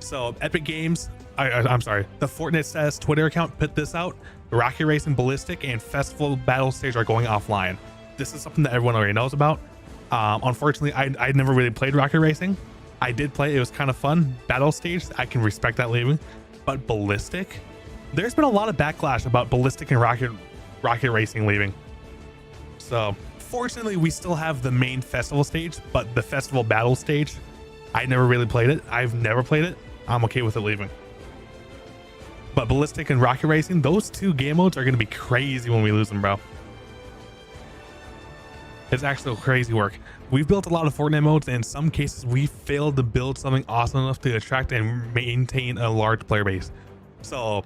So Epic Games, I'm sorry, the Fortnite status Twitter account put this out. Rocket Racing, Ballistic, and Festival Battle Stage are going offline. This is something that everyone already knows about. Unfortunately, I never really played Rocket Racing. I did play, it was kind of fun. Battle Stage, I can respect that leaving. But Ballistic, there's been a lot of backlash about Ballistic and Rocket Racing leaving. So fortunately, we still have the main festival stage, but the festival battle stage, I never really played it. I've never played it. I'm okay with it leaving. But Ballistic and Rocket Racing, those two game modes are going to be crazy when we lose them, bro. It's actually crazy work. We've built a lot of Fortnite modes, and in some cases we failed to build something awesome enough to attract and maintain a large player base. So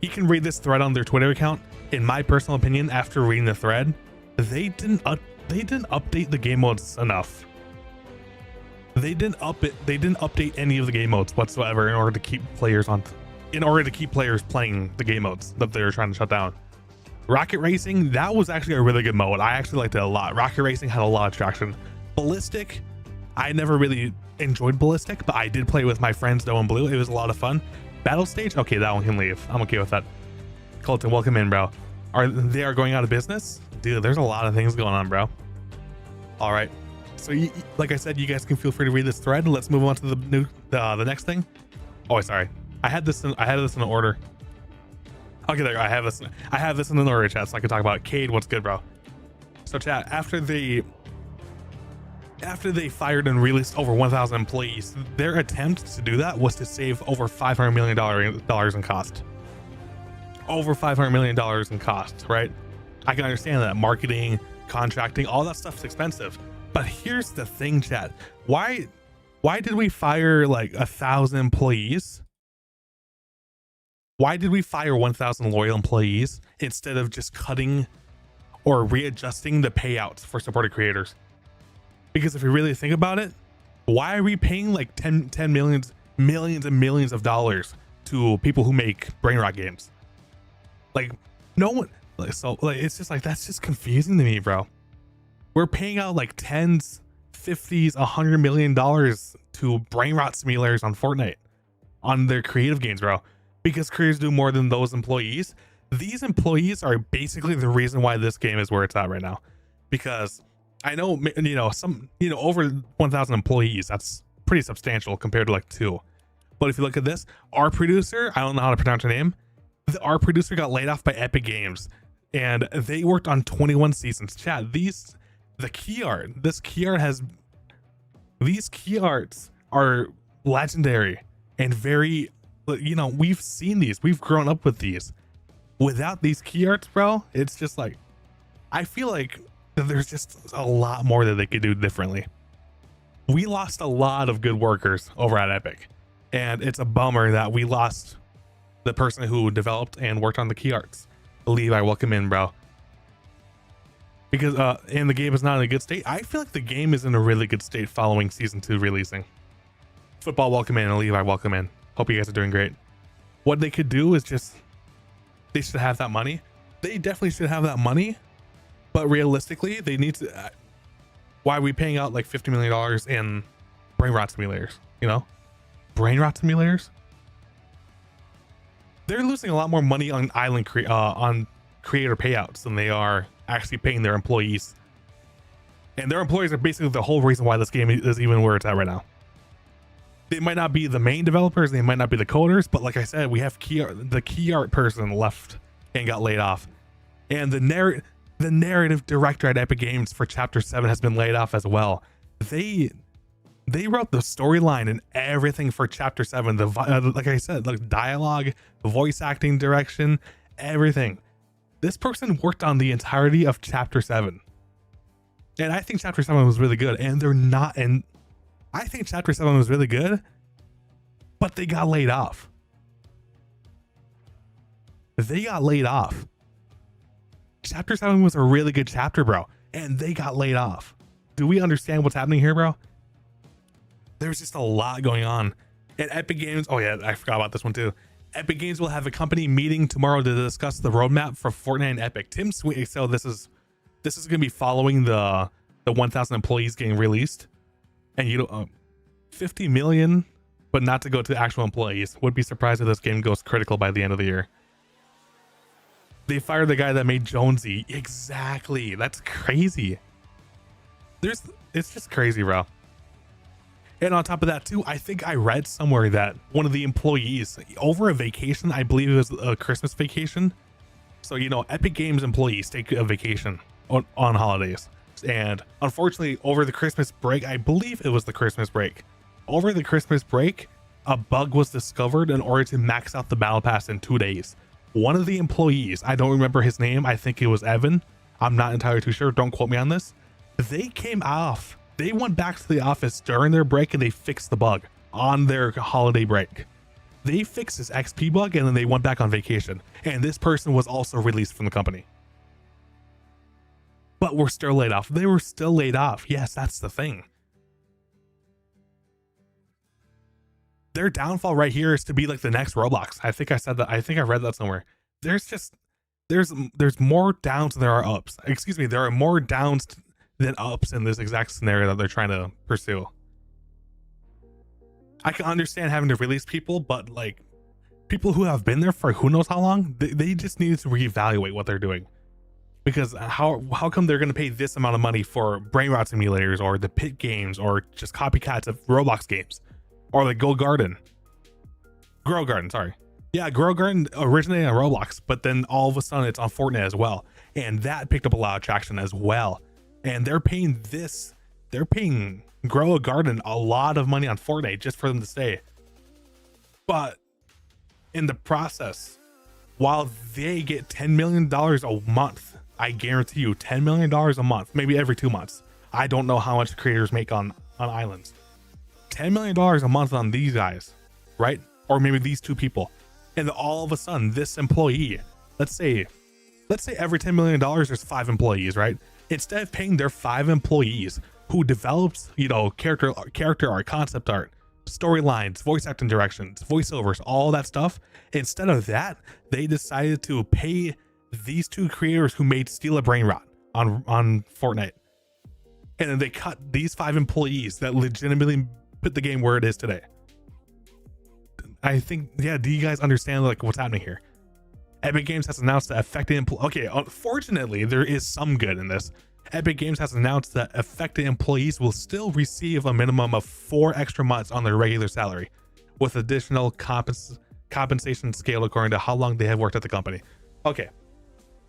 you can read this thread on their Twitter account. In my personal opinion, after reading the thread, they didn't update the game modes enough. They didn't update any of the game modes whatsoever in order to keep players playing the game modes that they're trying to shut down. Rocket Racing, that was actually a really good mode. I actually liked it a lot. Rocket Racing had a lot of traction. Ballistic, I never really enjoyed Ballistic, but I did play it with my friends Doe and Blue. It was a lot of fun. Battle Stage, okay, that one can leave. I'm okay with that. Colton, welcome in, bro. They are going out of business? Dude, there's a lot of things going on, bro. All right. So like I said, you guys can feel free to read this thread. Let's move on to the next thing. Oh, sorry. I had this in order. Okay, there you go. I have this in an order, chat, so I can talk about it. Cade, what's good, bro? So chat, after they fired and released over 1,000 employees, their attempt to do that was to save over $500 million in cost. Over $500 million in cost, right? I can understand that. Marketing, contracting, all that stuff's expensive. But here's the thing, chat. Why did we fire like 1,000 employees? Why did we fire 1,000 loyal employees instead of just cutting or readjusting the payouts for supported creators? Because if you really think about it, why are we paying like millions and millions of dollars to people who make brain rot games? Like no one, like, so like it's just like, that's just confusing to me, bro. We're paying out like 10s, 50s, $100 million to brain rot simulators on Fortnite, on their creative games, bro. Because creators do more than those employees. These employees are basically the reason why this game is where it's at right now. Because I know, over 1,000 employees, that's pretty substantial compared to like 2. But if you look at this, our producer, I don't know how to pronounce her name. Our producer got laid off by Epic Games, and they worked on 21 seasons. Chat, these key arts are legendary and very, we've seen these, we've grown up with these. Without these key arts, bro, it's just like, I feel like there's just a lot more that they could do differently. We lost a lot of good workers over at Epic, and it's a bummer that we lost the person who developed and worked on the key arts. Levi, welcome in, bro. Because and the game is not in a good state. I feel like the game is in a really good state following season 2 releasing. Football, welcome in, and Levi, welcome in. Hope you guys are doing great. What they could do is just, they should have that money. They definitely should have that money, but realistically, they need to. Why are we paying out like $50 million in brain rot simulators? Brain rot simulators. They're losing a lot more money on on creator payouts than they are actually paying their employees. And their employees are basically the whole reason why this game is even where it's at right now. They might not be the main developers, they might not be the coders, but like I said, we have the key art person left and got laid off. And the narrative director at Epic Games for Chapter 7 has been laid off as well. They wrote the storyline and everything for Chapter 7. Like I said, like dialogue, voice acting, direction, everything. This person worked on the entirety of Chapter 7. And I think Chapter 7 was really good. And they're not, and I think Chapter 7 was really good, but they got laid off. They got laid off. Chapter 7 was a really good chapter, bro. And they got laid off. Do we understand what's happening here, bro? There's just a lot going on. And Epic Games, oh yeah, I forgot about this one too. Epic Games will have a company meeting tomorrow to discuss the roadmap for Fortnite and Epic. Tim Sweet, so this is going to be following the 1,000 employees getting released. And 50 million but not to go to actual employees. Would be surprised if this game goes critical by the end of the year. They fired the guy that made Jonesy. Exactly. That's crazy. It's just crazy, bro. And on top of that too, I think I read somewhere that one of the employees over a vacation, I believe it was a Christmas vacation. So, you know, Epic Games employees take a vacation on holidays. And unfortunately, over the Christmas break, I believe it was the Christmas break. Over the Christmas break, a bug was discovered in order to max out the battle pass in 2 days. One of the employees, I don't remember his name, I think it was Evan. I'm not entirely too sure, don't quote me on this. They came off. They went back to the office during their break and they fixed the bug on their holiday break. They fixed this XP bug and then they went back on vacation. And this person was also released from the company. But we're still laid off. They were still laid off. Yes, that's the thing. Their downfall right here is to be like the next Roblox. I think I said that. I think I read that somewhere. There's more downs than there are ups. Excuse me, there are more downs than ups in this exact scenario that they're trying to pursue. I can understand having to release people, but like people who have been there for who knows how long, they just need to reevaluate what they're doing. Because how come they're going to pay this amount of money for brain rot simulators or the pit games or just copycats of Roblox games or like Grow Garden, sorry. Yeah, Grow Garden originated on Roblox, but then all of a sudden it's on Fortnite as well. And that picked up a lot of traction as well. And they're paying Grow a Garden a lot of money on Fortnite just for them to stay. But in the process, while they get $10 million a month, I guarantee you $10 million a month, maybe every 2 months. I don't know how much creators make on islands. $10 million a month on these guys, right? Or maybe these two people. And all of a sudden, this employee, let's say every $10 million, there's 5 employees, right? Instead of paying their 5 employees who develops, you know, character art, concept art, storylines, voice acting directions, voiceovers, all that stuff. Instead of that, they decided to pay these 2 creators who made Steal a Brain Rot on Fortnite. And then they cut these 5 employees that legitimately put the game where it is today. I think, yeah, do you guys understand like what's happening here? Epic Games has announced that affected okay, unfortunately, there is some good in this. Epic Games has announced that affected employees will still receive a minimum of 4 extra months on their regular salary, with additional compensation scale according to how long they have worked at the company. Okay,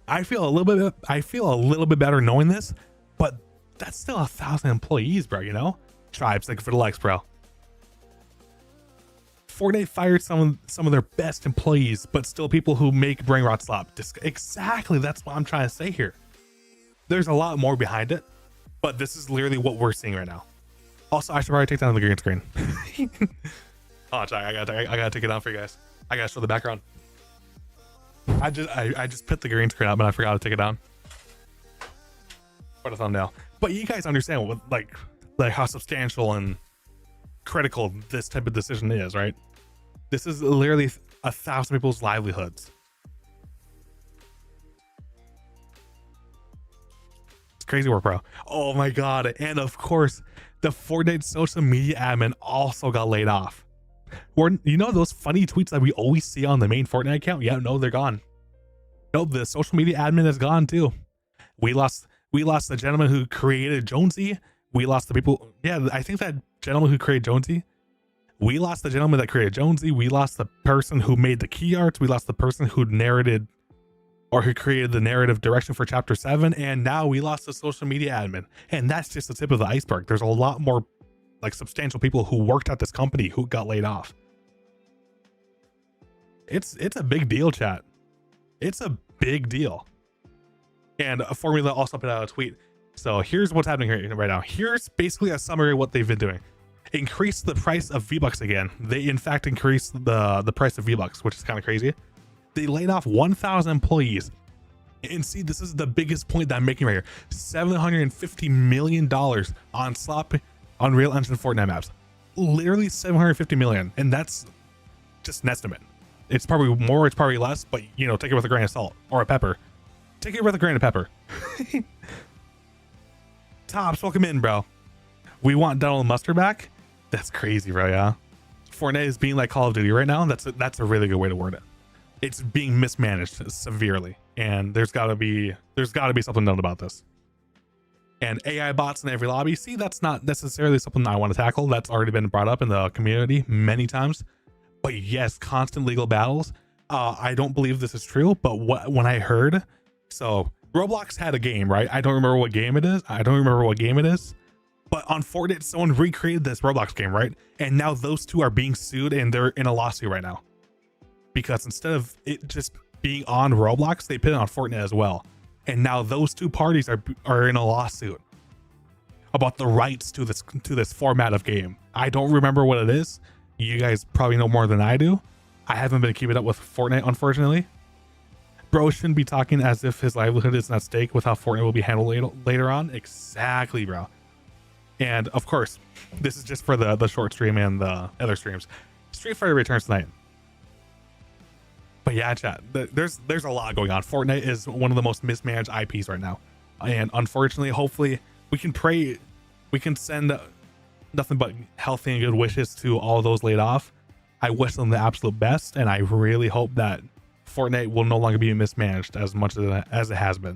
I feel a little bit better knowing this, but that's still 1,000 employees, bro. You know, Tribes, like for the likes, bro. Fortnite fired some of their best employees, but still people who make brain rot slop. Exactly, that's what I'm trying to say here. There's a lot more behind it, but this is literally what we're seeing right now. Also, I should probably take down the green screen. Oh, sorry, I gotta take it down for you guys. I gotta show the background. I just put the green screen up, and I forgot to take it down for the thumbnail. But you guys understand what like how substantial and critical this type of decision is, right? This is literally 1,000 people's livelihoods. It's crazy work, bro. Oh my god. And of course, the Fortnite social media admin also got laid off. You know those funny tweets that we always see on the main Fortnite account? Yeah, no, they're gone. Nope, the social media admin is gone too. We lost the gentleman who created Jonesy. We lost the people. Yeah, I think that gentleman who created Jonesy. We lost the gentleman that created Jonesy. We lost the person who made the key arts. We lost the person who narrated or who created the narrative direction for chapter 7. And now we lost the social media admin. And that's just the tip of the iceberg. There's a lot more like substantial people who worked at this company who got laid off. It's a big deal, chat. It's a big deal. And Formula also put out a tweet. So here's what's happening here right now. Here's basically a summary of what they've been doing. Increase the price of V-Bucks again. They in fact increased the price of V-Bucks, which is kind of crazy. They laid off 1,000 employees. And see, this is the biggest point that I'm making right here. $750 million on sloppy Unreal Engine Fortnite maps. Literally 750 million. And that's just an estimate. It's probably more, it's probably less, but you know, take it with a grain of salt or a pepper. Take it with a grain of pepper. Tops, welcome in, bro. We want Donald Mustard back? That's crazy, bro, yeah. Fortnite is being like Call of Duty right now. That's a really good way to word it. It's being mismanaged severely, and there's got to be something done about this. And AI bots in every lobby. See, that's not necessarily something I want to tackle. That's already been brought up in the community many times. But yes, constant legal battles. I don't believe this is true, but when I heard, so Roblox had a game, right? I don't remember what game it is. But on Fortnite, someone recreated this Roblox game, right? And now those two are being sued, and they're in a lawsuit right now. Because instead of it just being on Roblox, they put it on Fortnite as well. And now those two parties are in a lawsuit about the rights to this format of game. I don't remember what it is. You guys probably know more than I do. I haven't been keeping up with Fortnite, unfortunately. Bro shouldn't be talking as if his livelihood is at stake with how Fortnite will be handled later on. Exactly, bro. And of course, this is just for the short stream and the other streams. Street Fighter returns tonight. But yeah, chat, there's a lot going on. Fortnite is one of the most mismanaged IPs right now. And unfortunately, hopefully, we can send nothing but healthy and good wishes to all those laid off. I wish them the absolute best, and I really hope that Fortnite will no longer be mismanaged as much as it has been.